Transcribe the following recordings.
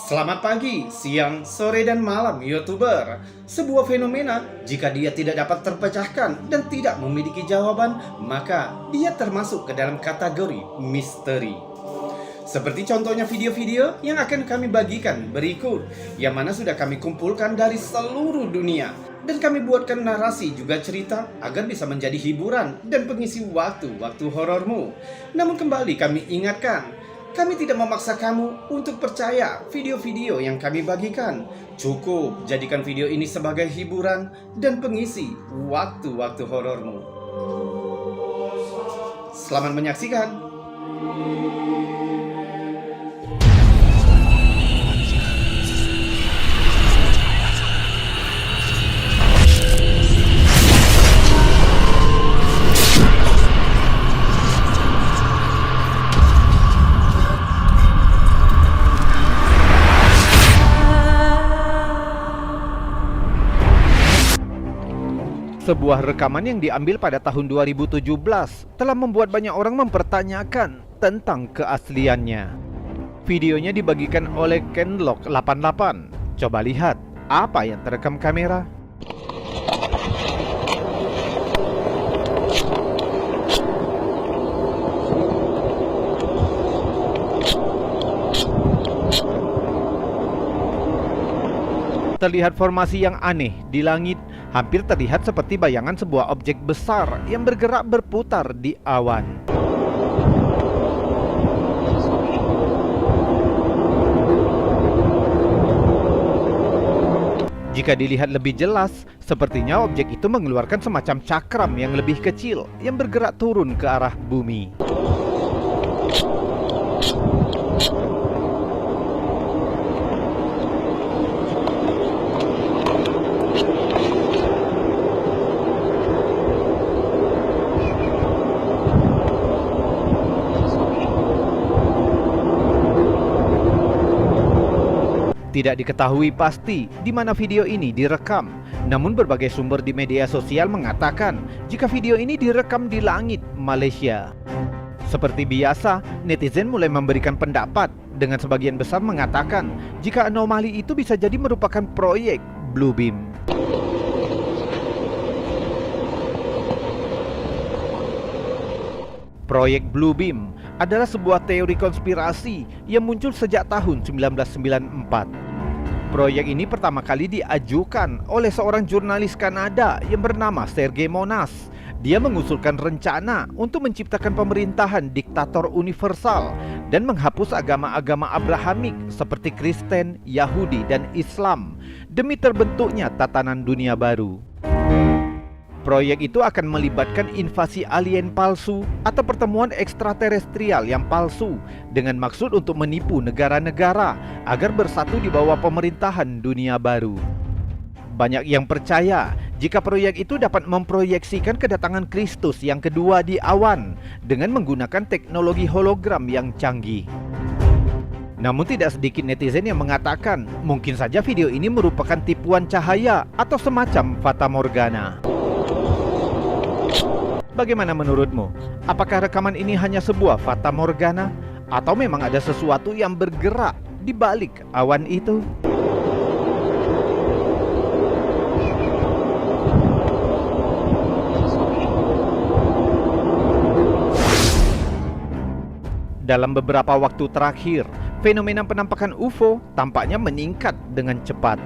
Selamat pagi, siang, sore, dan malam, YouTuber. Sebuah fenomena, jika dia tidak dapat terpecahkan dan tidak memiliki jawaban, maka dia termasuk ke dalam kategori misteri. Seperti contohnya video-video yang akan kami bagikan berikut, yang mana sudah kami kumpulkan dari seluruh dunia. Dan kami buatkan narasi juga cerita agar bisa menjadi hiburan dan pengisi waktu-waktu horormu. Namun kembali kami ingatkan, kami tidak memaksa kamu untuk percaya video-video yang kami bagikan. Cukup jadikan video ini sebagai hiburan dan pengisi waktu-waktu horormu. Selamat menyaksikan. Sebuah rekaman yang diambil pada tahun 2017 telah membuat banyak orang mempertanyakan tentang keasliannya. Videonya dibagikan oleh Kenlock88. Coba lihat apa yang terekam kamera. Terlihat formasi yang aneh di langit. Hampir terlihat seperti bayangan sebuah objek besar yang bergerak berputar di awan. Jika dilihat lebih jelas, sepertinya objek itu mengeluarkan semacam cakram yang lebih kecil yang bergerak turun ke arah bumi. Tidak diketahui pasti di mana video ini direkam. Namun berbagai sumber di media sosial mengatakan jika video ini direkam di langit Malaysia. Seperti biasa, netizen mulai memberikan pendapat dengan sebagian besar mengatakan jika anomali itu bisa jadi merupakan proyek Bluebeam. Proyek Bluebeam adalah sebuah teori konspirasi yang muncul sejak tahun 1994. Proyek ini pertama kali diajukan oleh seorang jurnalis Kanada yang bernama Sergey Monas. Dia mengusulkan rencana untuk menciptakan pemerintahan diktator universal dan menghapus agama-agama Abrahamik seperti Kristen, Yahudi, dan Islam demi terbentuknya tatanan dunia baru. Proyek itu akan melibatkan invasi alien palsu atau pertemuan ekstraterestrial yang palsu dengan maksud untuk menipu negara-negara agar bersatu di bawah pemerintahan dunia baru. Banyak yang percaya jika proyek itu dapat memproyeksikan kedatangan Kristus yang kedua di awan dengan menggunakan teknologi hologram yang canggih. Namun tidak sedikit netizen yang mengatakan mungkin saja video ini merupakan tipuan cahaya atau semacam fata morgana. Bagaimana menurutmu? Apakah rekaman ini hanya sebuah fata morgana atau memang ada sesuatu yang bergerak di balik awan itu? Dalam beberapa waktu terakhir, fenomena penampakan UFO tampaknya meningkat dengan cepat.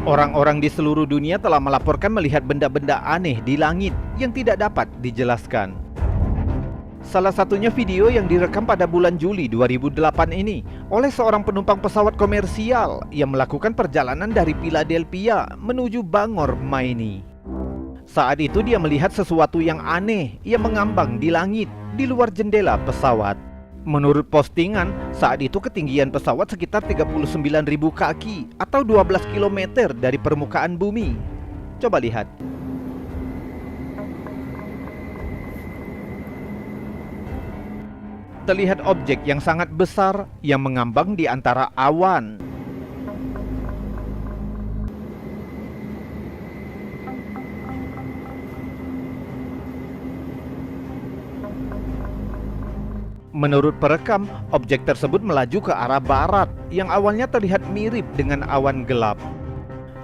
Orang-orang di seluruh dunia telah melaporkan melihat benda-benda aneh di langit yang tidak dapat dijelaskan. Salah satunya video yang direkam pada bulan Juli 2008 ini oleh seorang penumpang pesawat komersial yang melakukan perjalanan dari Philadelphia menuju Bangor, Maine. Saat itu dia melihat sesuatu yang aneh yang mengambang di langit di luar jendela pesawat. Menurut postingan, saat itu ketinggian pesawat sekitar 39.000 kaki atau 12 km dari permukaan bumi. Coba lihat. Terlihat objek yang sangat besar yang mengambang di antara awan. Menurut perekam, objek tersebut melaju ke arah barat yang awalnya terlihat mirip dengan awan gelap.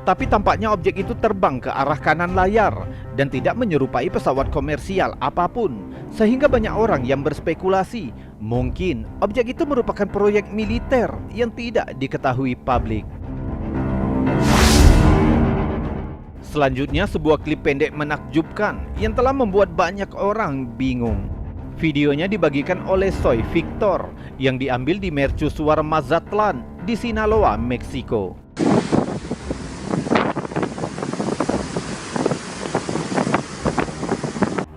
Tapi tampaknya objek itu terbang ke arah kanan layar dan tidak menyerupai pesawat komersial apapun, sehingga banyak orang yang berspekulasi mungkin objek itu merupakan proyek militer yang tidak diketahui publik. Selanjutnya, sebuah klip pendek menakjubkan yang telah membuat banyak orang bingung. Videonya dibagikan oleh Soy Victor yang diambil di Mercusuar Mazatlan di Sinaloa, Meksiko.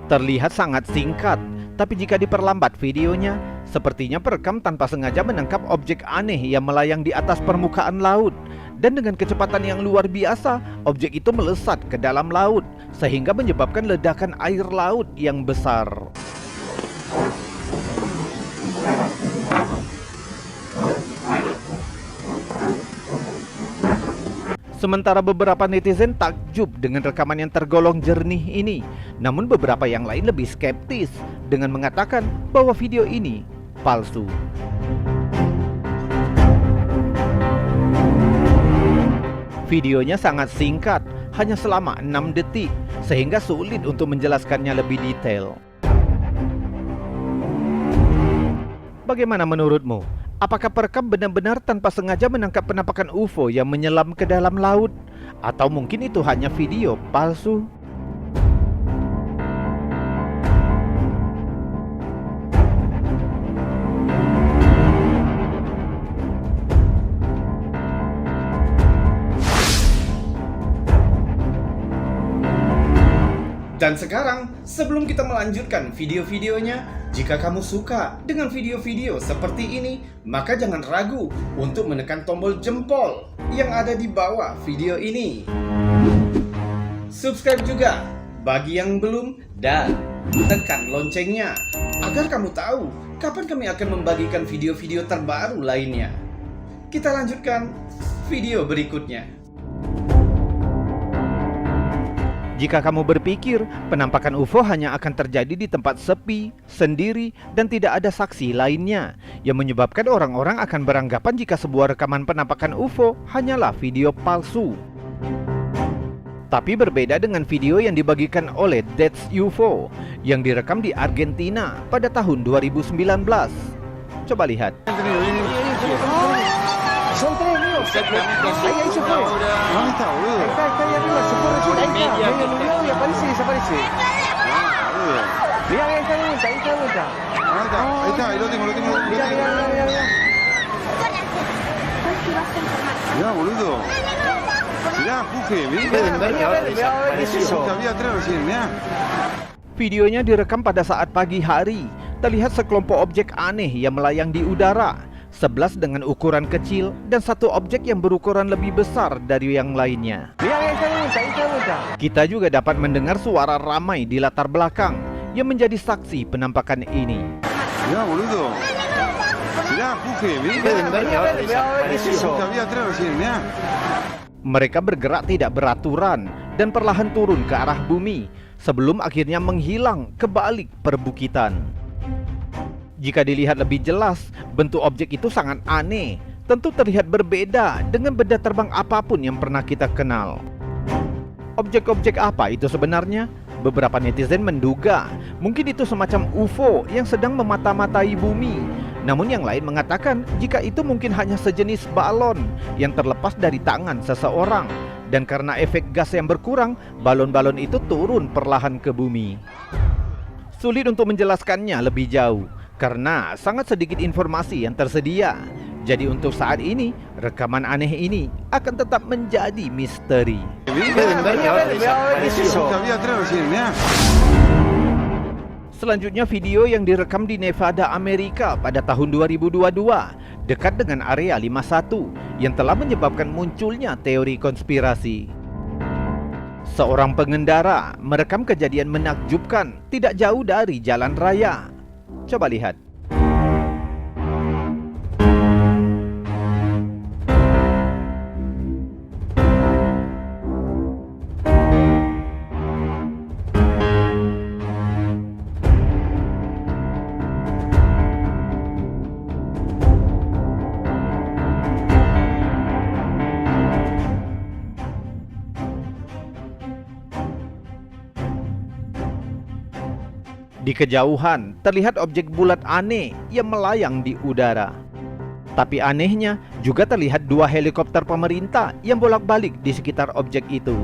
Terlihat sangat singkat, tapi jika diperlambat videonya, sepertinya perekam tanpa sengaja menangkap objek aneh yang melayang di atas permukaan laut. Dan dengan kecepatan yang luar biasa, objek itu melesat ke dalam laut, sehingga menyebabkan ledakan air laut yang besar. Sementara beberapa netizen takjub dengan rekaman yang tergolong jernih ini, namun beberapa yang lain lebih skeptis dengan mengatakan bahwa video ini palsu. Videonya sangat singkat, hanya selama 6 detik, sehingga sulit untuk menjelaskannya lebih detail. Bagaimana menurutmu? Apakah perekam benar-benar tanpa sengaja menangkap penampakan UFO yang menyelam ke dalam laut? Atau mungkin itu hanya video palsu? Dan sekarang, sebelum kita melanjutkan video-videonya, jika kamu suka dengan video-video seperti ini, maka jangan ragu untuk menekan tombol jempol yang ada di bawah video ini. Subscribe juga bagi yang belum dan tekan loncengnya agar kamu tahu kapan kami akan membagikan video-video terbaru lainnya. Kita lanjutkan video berikutnya. Jika kamu berpikir penampakan UFO hanya akan terjadi di tempat sepi, sendiri, dan tidak ada saksi lainnya, yang menyebabkan orang-orang akan beranggapan jika sebuah rekaman penampakan UFO hanyalah video palsu. Tapi berbeda dengan video yang dibagikan oleh That's UFO yang direkam di Argentina pada tahun 2019. Coba lihat. Son tres míos. Ahí se fue. ¿Dónde está, boludo? Está ahí arriba, se fue recién. Ahí está, medio nublado y aparece y desaparece. Mirá, ahí está de vuelta, ahí está de vuelta. Ahí está, ahí lo tengo. Mirá. Mirá, boludo. Mirá, Juge, Mirá a ver qué es eso. Había atrás recién, mirá. Videonya direkam pada saat pagi hari. Terlihat sekelompok objek aneh yang melayang di udara. 11 dengan ukuran kecil dan satu objek yang berukuran lebih besar dari yang lainnya. Kita juga dapat mendengar suara ramai di latar belakang yang menjadi saksi penampakan ini. Mirá, boludo. Mirá, Juge, Mirá a ver qué es eso. Había atrás recién, mirá. Mereka bergerak tidak beraturan dan perlahan turun ke arah bumi sebelum akhirnya menghilang ke balik perbukitan. Jika dilihat lebih jelas, bentuk objek itu sangat aneh. Tentu terlihat berbeda dengan benda terbang apapun yang pernah kita kenal. Objek-objek apa itu sebenarnya? Beberapa netizen menduga mungkin itu semacam UFO yang sedang memata-matai bumi. Namun yang lain mengatakan jika itu mungkin hanya sejenis balon yang terlepas dari tangan seseorang. Dan karena efek gas yang berkurang, balon-balon itu turun perlahan ke bumi. Sulit untuk menjelaskannya lebih jauh karena sangat sedikit informasi yang tersedia. Jadi untuk saat ini, rekaman aneh ini akan tetap menjadi misteri. Selanjutnya video yang direkam di Nevada, Amerika pada tahun 2022 dekat dengan area 51 yang telah menyebabkan munculnya teori konspirasi. Seorang pengendara merekam kejadian menakjubkan tidak jauh dari jalan raya. Coba lihat. Di kejauhan terlihat objek bulat aneh yang melayang di udara. Tapi anehnya juga terlihat dua helikopter pemerintah yang bolak-balik di sekitar objek itu.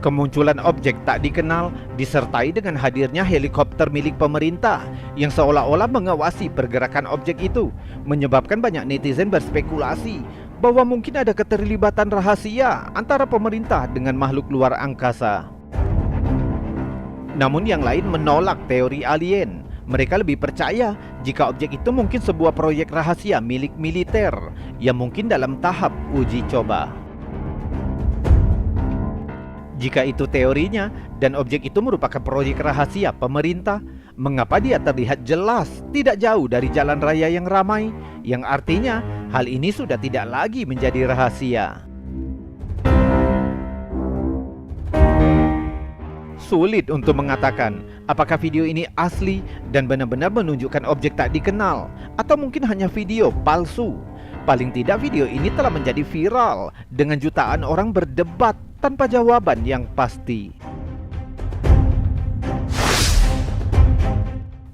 Kemunculan objek tak dikenal disertai dengan hadirnya helikopter milik pemerintah yang seolah-olah mengawasi pergerakan objek itu, menyebabkan banyak netizen berspekulasi bahwa mungkin ada keterlibatan rahasia antara pemerintah dengan makhluk luar angkasa. Namun yang lain menolak teori alien. Mereka lebih percaya jika objek itu mungkin sebuah proyek rahasia milik militer yang mungkin dalam tahap uji coba. Jika itu teorinya dan objek itu merupakan proyek rahasia pemerintah, mengapa dia terlihat jelas tidak jauh dari jalan raya yang ramai, yang artinya hal ini sudah tidak lagi menjadi rahasia. Sulit untuk mengatakan apakah video ini asli dan benar-benar menunjukkan objek tak dikenal, atau mungkin hanya video palsu. Paling tidak video ini telah menjadi viral dengan jutaan orang berdebat tanpa jawaban yang pasti.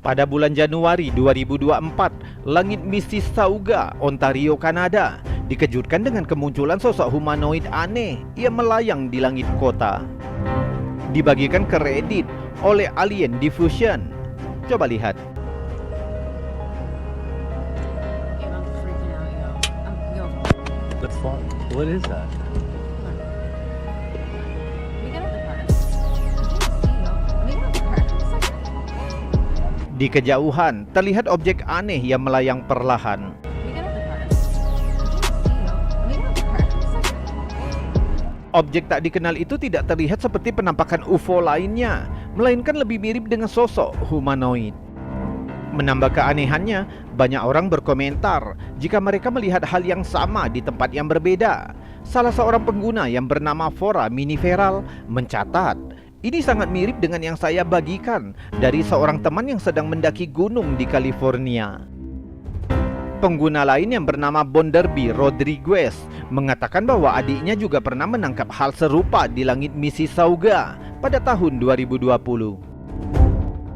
Pada bulan Januari 2024, langit Mississauga, Ontario, Kanada dikejutkan dengan kemunculan sosok humanoid aneh yang melayang di langit kota. Dibagikan kredit oleh Alien Diffusion. Coba lihat. What is that? Di kejauhan terlihat objek aneh yang melayang perlahan. Objek tak dikenal itu tidak terlihat seperti penampakan UFO lainnya, melainkan lebih mirip dengan sosok humanoid. Menambah keanehannya, banyak orang berkomentar jika mereka melihat hal yang sama di tempat yang berbeda. Salah seorang pengguna yang bernama Fora Miniferal mencatat, ini sangat mirip dengan yang saya bagikan dari seorang teman yang sedang mendaki gunung di California. Pengguna lain yang bernama Bonderby Rodriguez mengatakan bahwa adiknya juga pernah menangkap hal serupa di langit Mississauga pada tahun 2020.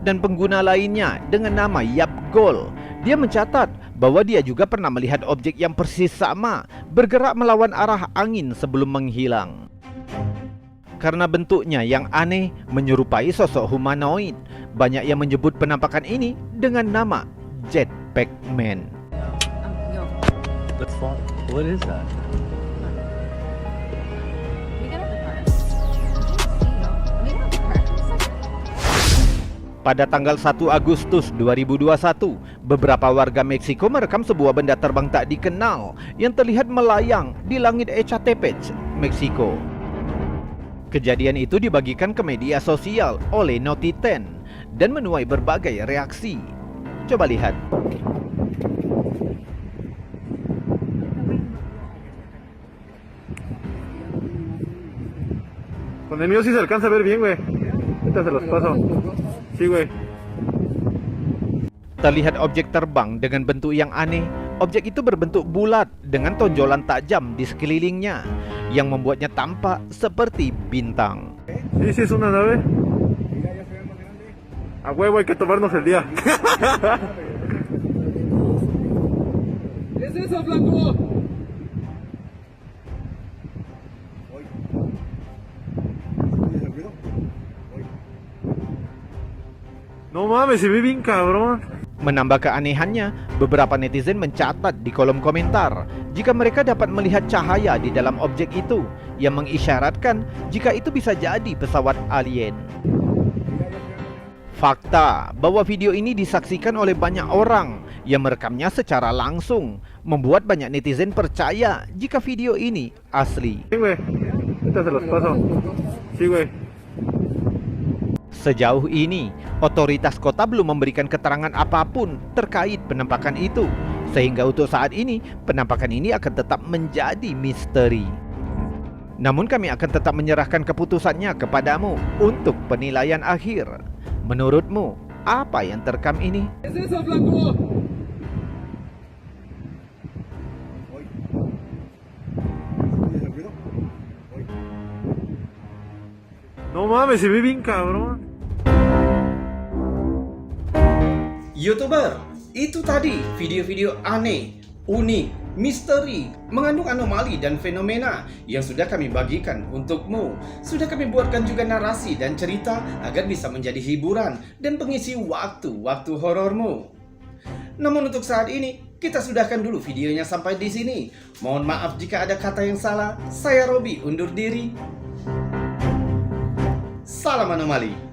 Dan pengguna lainnya dengan nama Yap Gol, dia mencatat bahwa dia juga pernah melihat objek yang persis sama bergerak melawan arah angin sebelum menghilang. Karena bentuknya yang aneh menyerupai sosok humanoid, banyak yang menyebut penampakan ini dengan nama Jetpack Man. What is that? Pada tanggal 1 Agustus 2021, beberapa warga Meksiko merekam sebuah benda terbang tak dikenal yang terlihat melayang di langit Ecatepec, Meksiko. Kejadian itu dibagikan ke media sosial oleh Noti10 dan menuai berbagai reaksi. Coba lihat. Con el mío sí se alcanza a ver bien, güey. Ahorita se los paso. Sí, güey. Terlihat objek terbang dengan bentuk yang aneh. Objek itu berbentuk bulat dengan tonjolan tajam di sekelilingnya yang membuatnya tampak seperti bintang. Sí, sí es una nave. A huevo hay que tomarnos el día. ¿Es eso, flaco? No mames, se ve bien cabrón. Menambah keanehannya, beberapa netizen mencatat di kolom komentar jika mereka dapat melihat cahaya di dalam objek itu yang mengisyaratkan jika itu bisa jadi pesawat alien. Fakta bahwa video ini disaksikan oleh banyak orang yang merekamnya secara langsung membuat banyak netizen percaya jika video ini asli. Sí, güey. Ahorita se los paso. Sí, güey. Sejauh ini, otoritas kota belum memberikan keterangan apapun terkait penampakan itu, sehingga untuk saat ini, penampakan ini akan tetap menjadi misteri. Namun kami akan tetap menyerahkan keputusannya kepadamu untuk penilaian akhir. Menurutmu, apa yang terekam ini? No mames, se ve bien cabrón. YouTuber, itu tadi video-video aneh, unik, misteri, mengandung anomali dan fenomena yang sudah kami bagikan untukmu. Sudah kami buatkan juga narasi dan cerita agar bisa menjadi hiburan dan pengisi waktu-waktu horormu. Namun untuk saat ini, kita sudahkan dulu videonya sampai di sini. Mohon maaf jika ada kata yang salah. Saya Robi undur diri. Salam anomali.